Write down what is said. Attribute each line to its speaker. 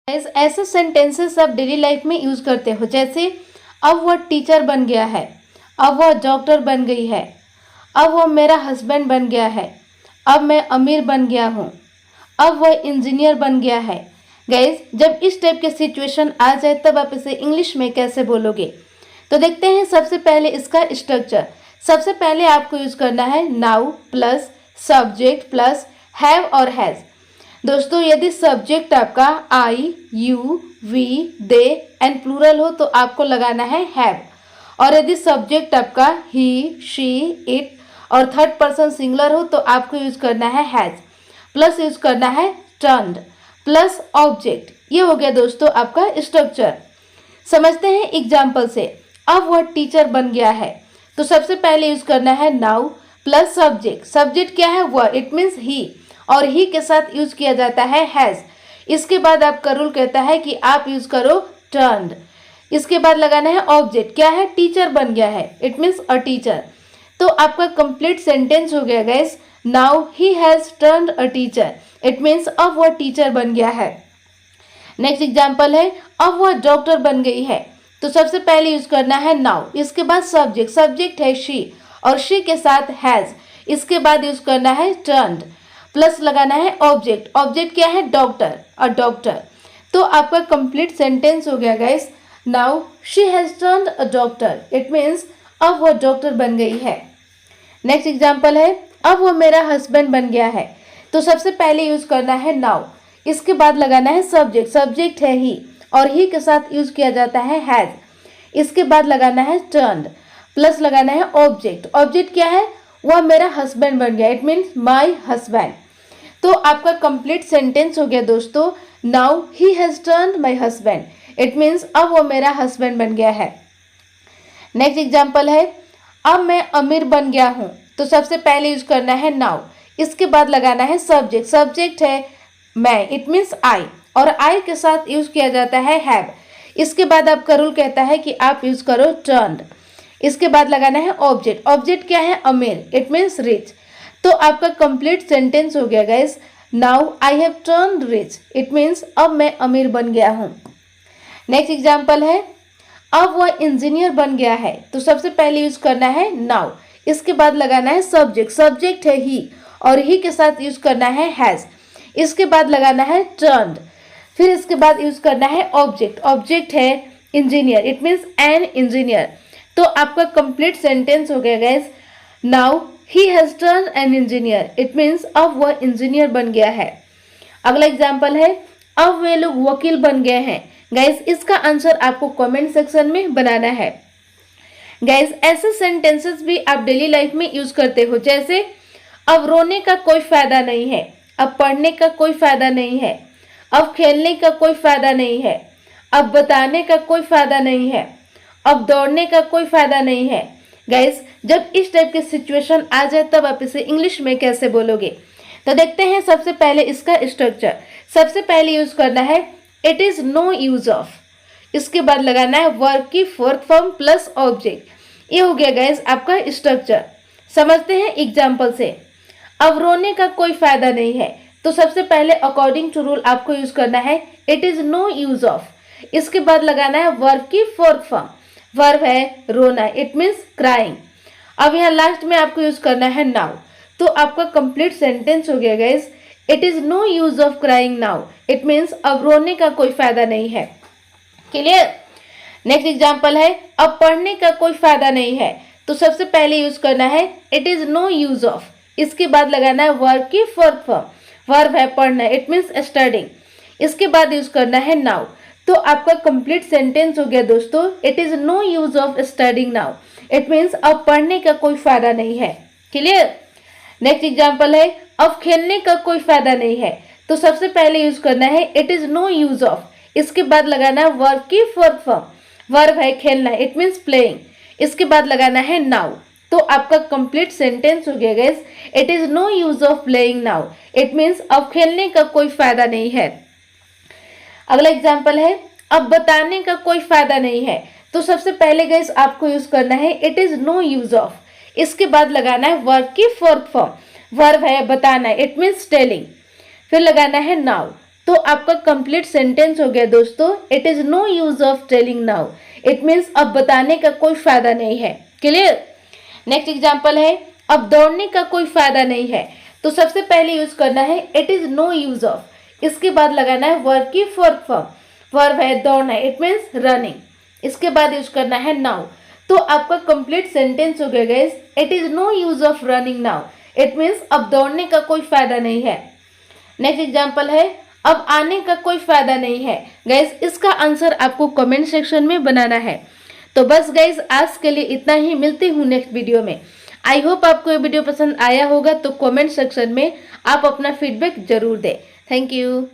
Speaker 1: ऐसे सेंटेंसेस आप daily life में यूज करते हो, जैसे अब वह टीचर बन गया है, अब वह डॉक्टर बन गई है, अब वह मेरा हस्बैंड बन गया है, अब मैं अमीर बन गया हूँ, अब वह इंजीनियर बन गया है। गाइज, जब इस टाइप के सिचुएशन आ जाए तब आप इसे इंग्लिश में कैसे बोलोगे? तो देखते हैं सबसे पहले इसका स्ट्रक्चर। सबसे पहले आपको यूज करना है now plus subject plus have और हैज। दोस्तों, यदि सब्जेक्ट आपका I, you, we, they and plural हो तो आपको लगाना है हैव, और यदि सब्जेक्ट आपका ही, शी, इट और थर्ड पर्सन सिंगुलर हो तो आपको यूज करना है हैज, प्लस यूज करना है टर्न्ड प्लस ऑब्जेक्ट। ये हो गया दोस्तों आपका स्ट्रक्चर। समझते हैं एग्जाम्पल से। अब वह टीचर बन गया है, तो सबसे पहले यूज करना है नाउ प्लस सब्जेक्ट। सब्जेक्ट क्या है? वह, इट मीन्स ही, और ही के साथ यूज किया जाता है हैज। इसके बाद आपका रूल कहता है कि आप यूज करो टर्न्ड। इसके बाद लगाना है ऑब्जेक्ट। क्या है? टीचर बन गया है, इट मीन्स अ टीचर। तो आपका कंप्लीट सेंटेंस हो गया guys, now he has turned a teacher, it means अब वह टीचर बन गया है। नेक्स्ट एग्जाम्पल है, अब वह डॉक्टर बन गई है, तो सबसे पहले यूज करना है नाउ। इसके बाद सब्जेक्ट, सब्जेक्ट है शी और शी के साथ हैज। इसके बाद यूज करना है टर्न्ड, प्लस लगाना है ऑब्जेक्ट। ऑब्जेक्ट क्या है? Doctor, a doctor. तो आपका कंप्लीट सेंटेंस हो गया guys, now she has turned a doctor, it means अब वह डॉक्टर बन गई है। नेक्स्ट एग्जाम्पल है, अब वह मेरा हस्बैंड बन गया है, तो सबसे पहले यूज करना है नाउ। इसके बाद लगाना है सब्जेक्ट, सब्जेक्ट है ही और ही के साथ यूज किया जाता है हैज। इसके बाद लगाना है टर्न्ड, प्लस लगाना है ऑब्जेक्ट। ऑब्जेक्ट क्या है? वह मेरा हस्बैंड बन गया, इट मीन्स माई हस्बैंड। तो आपका कंप्लीट सेंटेंस हो गया दोस्तों, now he has turned my husband, it means अब वो मेरा हस्बैंड बन गया है। नेक्स्ट एग्जाम्पल है, अब मैं अमीर बन गया हूँ, तो सबसे पहले यूज करना है नाउ। इसके बाद लगाना है सब्जेक्ट, सब्जेक्ट है मैं, इट मीन्स आई, और आई के साथ यूज किया जाता है हैव। इसके बाद आपका रूल कहता है कि आप यूज करो टर्न्ड। इसके बाद लगाना है ऑब्जेक्ट। ऑब्जेक्ट क्या है? अमीर, इट मीन्स रिच। तो आपका कंप्लीट सेंटेंस हो गया guys, now I have turned rich, it means अब मैं अमीर बन गया हूँ। नेक्स्ट एग्जाम्पल है, अब वह इंजीनियर बन गया है, तो सबसे पहले यूज करना है नाउ। इसके बाद लगाना है सब्जेक्ट, सब्जेक्ट है ही और ही के साथ यूज करना है हैज। इसके बाद लगाना है टर्न्ड, फिर इसके बाद यूज करना है ऑब्जेक्ट। ऑब्जेक्ट है engineer, it means an engineer. तो आपका कंप्लीट सेंटेंस हो गया guys, now he has turned an engineer, it means अब वह इंजीनियर बन गया है। अगला एग्जाम्पल है, अब वे लोग वकील बन गए हैं। गाइस, इसका आंसर आपको कमेंट सेक्शन में बनाना है। गाइस, ऐसे सेंटेंसेस भी आप डेली लाइफ में यूज करते हो, जैसे अब रोने का कोई फायदा नहीं है, अब पढ़ने का कोई फायदा नहीं है, अब खेलने का कोई फायदा नहीं है, अब बताने का कोई फायदा नहीं है, अब दौड़ने का कोई फायदा नहीं है। गाइस, जब इस टाइप की सिचुएशन आ जाए तब आप इसे इंग्लिश में कैसे बोलोगे? तो देखते हैं सबसे पहले इसका स्ट्रक्चर। सबसे पहले यूज करना है it is no use of. इसके बाद लगाना है वर्ब की फोर्थ फॉर्म प्लस ऑब्जेक्ट। ये हो गया गाइस आपका स्ट्रक्चर। समझते हैं एग्जाम्पल से। अब रोने का कोई फायदा नहीं है, तो सबसे पहले अकॉर्डिंग टू रूल आपको यूज करना है it is no use of. इसके बाद लगाना है वर्ब की फोर्थ फॉर्म। वर्ब है रोना, इट मीन्स क्राइंग। अब यहाँ लास्ट में आपको यूज करना है नाउ। तो आपका कंप्लीट सेंटेंस हो गया guys, it is no use of crying now, it means अब रोने का कोई फायदा नहीं है। क्लियर? नेक्स्ट एग्जाम्पल है, अब पढ़ने का कोई फायदा नहीं है, तो सबसे पहले यूज करना है it is no use of. इसके बाद लगाना है वर्ब की फोर्थ फॉर्म। वर्ब है पढ़ना, इट मीन्स स्टडिंग। इसके बाद यूज करना है नाउ। तो आपका कंप्लीट सेंटेंस हो गया दोस्तों, it is no use of studying now, it means अब पढ़ने का कोई फायदा नहीं है। क्लियर? नेक्स्ट एग्जाम्पल है, अब खेलने का कोई फायदा नहीं है, तो सबसे पहले यूज करना है it is no use of. इसके बाद लगाना है वर्ब की फोर्थ फॉर्म। वर्ब है खेलना, इट मीन्स प्लेइंग। इसके बाद लगाना है नाउ। तो आपका कंप्लीट सेंटेंस हो गया guys, it is no use of playing now, it means अब खेलने का कोई फायदा नहीं है। अगला एग्जाम्पल है, अब बताने का कोई फायदा नहीं है, तो सबसे पहले गाइस आपको यूज करना है it is no use of. इसके बाद लगाना है वर्ब की फोर्थ फॉर्म। वर्ब है बताना, इट मीन्स टेलिंग। फिर लगाना है नाउ। तो आपका कंप्लीट सेंटेंस हो गया दोस्तों, it is no use of telling now. It means अब बताने का कोई फायदा नहीं है। क्लियर। नेक्स्ट एग्जाम्पल है, अब दौड़ने का कोई फायदा नहीं है। तो सबसे पहले यूज करना है it is no use of, इसके बाद लगाना है वर्ब की फोर्थ फॉर्म। वर्ब है दौड़ना, इट मीन्स रनिंग, इसके बाद यूज करना है नाउ। तो आपका कंप्लीट सेंटेंस हो गया guys, it is no use of running now. It means अब दौड़ने का कोई फायदा नहीं है। नेक्स्ट एग्जाम्पल है, अब आने का कोई फायदा नहीं है। गाइस इसका आंसर आपको कमेंट सेक्शन में बनाना है। तो बस गाइस आज के लिए इतना ही, मिलती हूँ नेक्स्ट वीडियो में। आई होप आपको ये वीडियो पसंद आया होगा, तो कमेंट सेक्शन में आप अपना फीडबैक जरूर दें। Thank you.